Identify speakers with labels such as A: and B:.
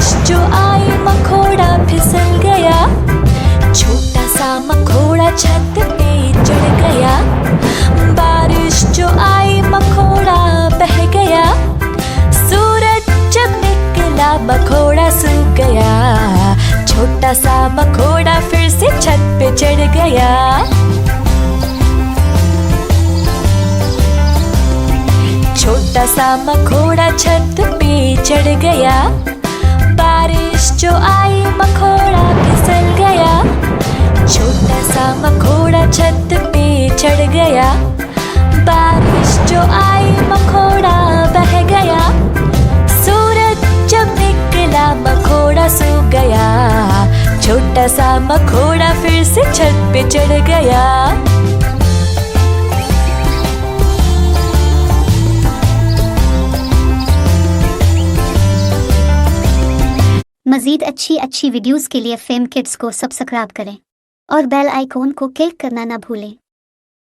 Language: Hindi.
A: बारिश जो आई मखोड़ा फिसल गया, छोटा सा मखोड़ा छत पे चढ़ गया। बारिश जो आई मखोड़ा बह गया, सूरज जब निकला मखोड़ा सूख गया। छोटा सा मखोड़ा फिर से छत पे चढ़ गया। छोटा सा मखोड़ा छत पे चढ़ गया, बारिश जो आई मखोड़ा फिसल गया। छोटा सा मखोड़ा छत पे चढ़ गया, बारिश जो आई मखोड़ा बह गया। सूरज जब निकला मखोड़ा सूख गया। छोटा सा मखोड़ा फिर से छत पे चढ़ गया।
B: मज़ीद अच्छी वीडियोस के लिए फेम किड्स को सब्सक्राइब करें और बेल आइकॉन को क्लिक करना ना भूलें।